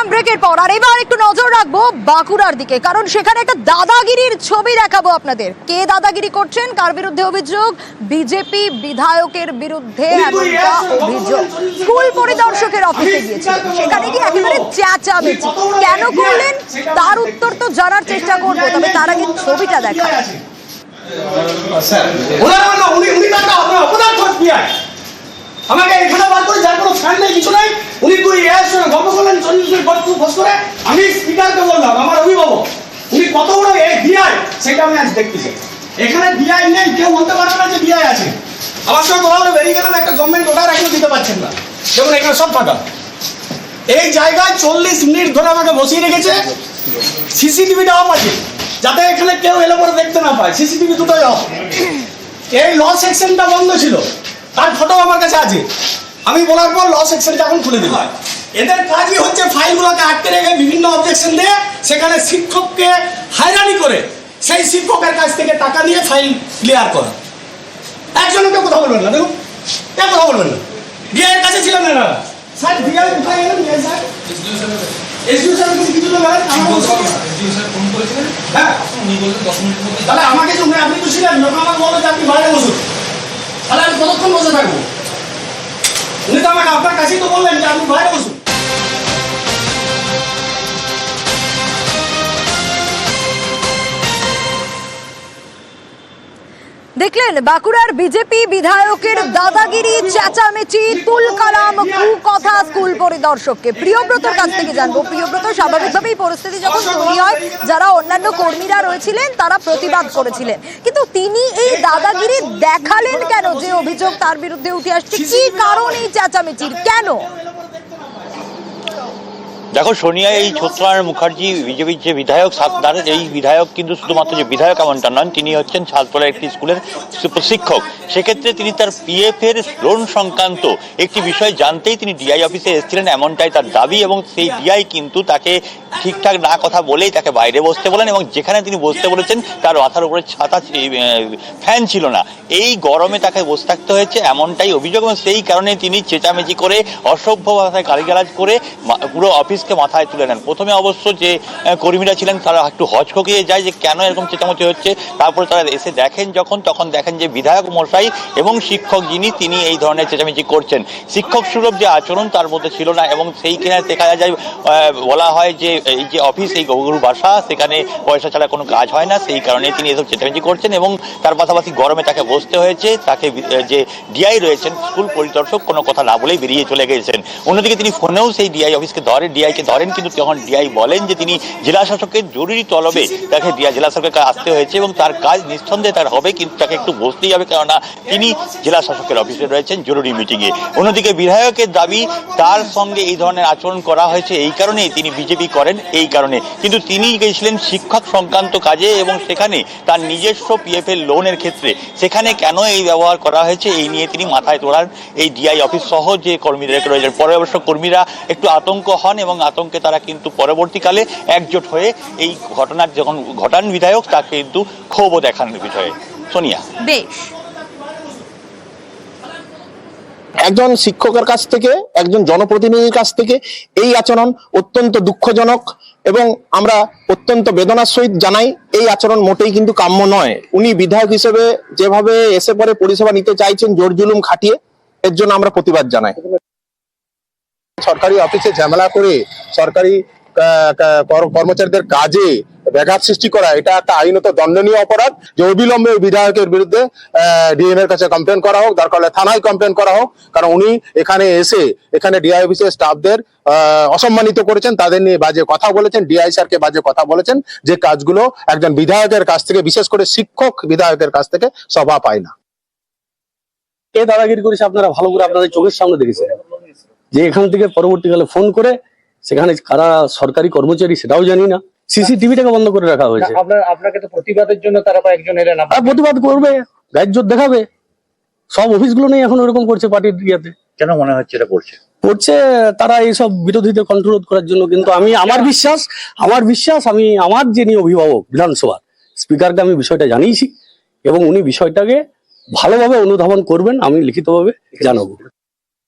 ফিরলাম ব্রেকের পর, আর এবার একটু নজর রাখবো বাঁকুড়ার দিকে, কারণ সেখানে একটা দাদাগিরির ছবি দেখাবো আপনাদের। কে দাদাগিরি করছেন, কার বিরুদ্ধে অভিযোগ? বিজেপি বিধায়কের বিরুদ্ধে এমনটা অভিযোগ। স্কুল পরিদর্শকের অফিসে গিয়েছিলেন, সেখানে গিয়ে একেবারে চেঁচামেচি কেন করলেন তার উত্তর তো জানার চেষ্টা করবো, তবে তার আগে ছবিটা দেখা। আমাকে এখানে বার করে যার কোনো ফ্যান নেই, কিছু নাই, উনি তুই এর সঙ্গে গল্প করলেন 40 মিনিট পর তুই ফোর্স করে। আমি স্পিকারকে বললাম আমার অভিভাবক উনি কত বড় ডিআই সেটা আমি আজ দেখতেছি। এখানে ডিআই নেই, কেউ বলতে পারবে না যে ডিআই আছে। আমার সঙ্গে কথা বলে বেরিয়ে গেলেন, একটা গভর্নমেন্ট অর্ডার এখনো দিতে পারছেন না, যেমন এখানে সব ফাঁকা। এই জায়গায় 40 মিনিট ধরে আমাকে বসিয়ে রেখেছে। সিসিটিভিটা অফ আছে, যাতে এখানে কেউ এলে পরে দেখতে না পায়। সিসিটিভি দুটোই অফ। এই ল সেকশনটা বন্ধ ছিল, তার ফটো আমার কাছে আছে। আমি বলার পর ল সেকশনটা এখন খুলে দিল। এদের কাজই হচ্ছে ফাইলগুলোকে আটকে রেখে বিভিন্ন অবজেকশন দিয়ে সেখানে শিক্ষককে হয়রানি করে সেই শিক্ষকের কাছ থেকে টাকা নিয়ে ফাইল ক্লিয়ার করা। একজনও কেউ কথা বলবেন না, দেখুন কেউ কথা বলবেন না। ডিআই এর কাছে ছিলেন না স্যার, ডিআই কোথায় গেলেন? ডিআই স্যার এসডিও স্যার কিছু তো বলেন, এসডিও স্যার ফোন করেছিলেন। হ্যাঁ উনি বললেন 10 মিনিটের মধ্যে। তাহলে আমাকে শুনে আপনি তো ছিলেন, আমাকে বললেন যে আপনি বাইরে বসুন, তাহলে আমি কতক্ষণ বসে থাকবো? উনি তো আমাকে আপনার কাছেই তো বললেন যে আপনি বাইরে বসুন। দেখলেন বাঁকুড়ার বিজেপি বিধায়কের দাদাগিরি, চেঁচামেচি, তুলকালাম, কুকথা স্কুল পরিদর্শককে। প্রিয়ব্রতর কাছ থেকে জানবো। প্রিয়ব্রত, স্বাভাবিকভাবেই পরিস্থিতি যখন তৈরি হয়, যারা অন্যান্য কর্মীরা রয়েছিলেন তারা প্রতিবাদ করেছিলেন, কিন্তু তিনি এই দাদাগিরি দেখালেন কেন? যে অভিযোগ তার বিরুদ্ধে উঠে আসছে, কি কারণ এই চেঁচামেচির, কেন? দেখো সোনিয়া, এই ছত্রনারায়ণ মুখার্জি বিজেপির যে বিধায়ক সাতদার, এই বিধায়ক কিন্তু শুধুমাত্র যে বিধায়ক এমনটা নন, তিনি হচ্ছেন সাততলার একটি স্কুলের শিক্ষক। সেক্ষেত্রে তিনি তার পিএফ এর লোন সংক্রান্ত একটি বিষয় জানতেই তিনি ডিআই অফিসে এসেছিলেন, এমনটাই তার দাবি। এবং সেই ডিআই কিন্তু তাকে ঠিকঠাক না কথা বলেই তাকে বাইরে বসতে বলেন, এবং যেখানে তিনি বসতে বলেছেন তার মাথার উপরে ছাতা ফ্যান ছিল না, এই গরমে তাকে বসে থাকতে হয়েছে, এমনটাই অভিযোগ। এবং সেই কারণে তিনি চেঁচামেচি করে অসভ্য ভাষায় গালিগালাজ করে পুরো অফিসকে মাথায় তুলে নেন। প্রথমে অবশ্য যে কর্মীরা ছিলেন তারা একটু হচককিয়ে যায় যে কেন এরকম চেঁচামেচি হচ্ছে। তারপরে তারা এসে দেখেন, তখন দেখেন যে বিধায়ক মশাই এবং শিক্ষক যিনি, তিনি এই ধরনের চেঁচামেচি করছেন। শিক্ষক সুলভ যে আচরণ তার মধ্যে ছিল না, এবং সেইখানে দেখা যায় বলা হয় যে এই যে অফিস, এই গরুর বাসা, সেখানে পয়সা ছাড়া কোনো কাজ হয় না, সেই কারণে তিনি এসব চেঁচামেচি করছেন। এবং তার পাশাপাশি গরমে তাকে বসতে হয়েছে। তাকে যে ডিআই রয়েছেন, স্কুল পরিদর্শক, কোনো কথা না বলেই বেরিয়ে চলে গেছেন। অন্যদিকে তিনি ফোনেও সেই ডিআই অফিসকে ডিআইকে ধরেন, কিন্তু তখন ডিআই বলেন যে তিনি জেলা শাসকের জরুরি তলবে তাকে জেলা শাসকের আসতে হয়েছে, এবং তার কাজ নিঃসন্দেহে তার হবে, কিন্তু তাকে একটু বসতেই হবে, কেননা তিনি জেলা শাসকের অফিসে রয়েছেন জরুরি মিটিংয়ে। অন্যদিকে বিধায়কের দাবি তার সঙ্গে এই ধরনের আচরণ করা হয়েছে এই কারণে, তিনি বিজেপি করেন এই কারণে, কিন্তু তিনি গেছিলেন শিক্ষক সংক্রান্ত কাজে, এবং সেখানে তার নিজস্ব পিএফ এর লোনের ক্ষেত্রে সেখানে কেন এই ব্যবহার করা হয়েছে এই নিয়ে তিনি মাথায় তোলান এই ডিআই অফিস সহ যে কর্মীরা রয়েছেন। পরে অবশ্য কর্মীরা একটু আতঙ্ক হন, এবং আতঙ্কে তারা কিন্তু পরবর্তীকালে একজোট হয়ে এই ঘটনার যখন ঘটান বিধায়ক, তাকে কিন্তু ক্ষোভও দেখান বিষয়ে। সোনিয়া, বেশ, একজন শিক্ষকের কাছ থেকে, একজন জনপ্রতিনিধির কাছ থেকে এই আচরণ অত্যন্ত দুঃখজনক, এবং আমরা অত্যন্ত বেদনার সহিত জানাই এই আচরণ মোটেই কিন্তু কাম্য নয়। উনি বিধায়ক হিসেবে যেভাবে এসে পরে পরিষেবা নিতে চাইছেন জোর জুলুম খাটিয়ে, এর জন্য আমরা প্রতিবাদ জানাই। সরকারি অফিসে ঝামেলা করে সরকারি কর্মচারীদের কাজে ব্যাঘাত সৃষ্টি করা, এটা একটা আইনত দণ্ডনীয় অপরাধ। যে অবিলম্বে বিধায়কের বিরুদ্ধে ডিএম এর কাছে কমপ্লেন করা হোক, দরকার হলে থানায় কমপ্লেন করা হোক, কারণ উনি এখানে এসে এখানে ডিআই অফিসের স্টাফদের অসম্মানিত করেছেন, তাদের নিয়ে বাজে কথা বলেছেন, ডিআই স্যারকে বাজে কথা বলেছেন, যে কাজগুলো একজন বিধায়কের কাছ থেকে, বিশেষ করে শিক্ষক বিধায়কের কাছ থেকে শোভা পায় না। কে দাদাগিরি করেছে আপনারা ভালো করে আপনাদের চোখের সামনে দেখেছেন, যে এখান থেকে পরবর্তীকালে ফোন করে সেখানে কারা সরকারি কর্মচারী সেটাও জানি না, সিসিটিভিটাকে বন্ধ করে রাখা হয়েছে। আপনাকে তো প্রতিবাদের জন্য তারা কয়েকজন এলেন, প্রতিবাদ করবে, গায়ের জোর দেখাবে, সব অফিসগুলো নেই এখন ওরকম করছে পার্টির ইয়াতে। কেন মনে হচ্ছে এটা করছে তারা এইসব বিরোধীদের কন্ট্রোল করার জন্য। কিন্তু আমি আমার বিশ্বাস আমি আমার যিনি অভিভাবক বিধানসভার স্পিকারকে আমি বিষয়টা জানিয়েছি, এবং উনি বিষয়টাকে ভালোভাবে অনুধাবন করবেন, আমি লিখিতভাবে জানাবো।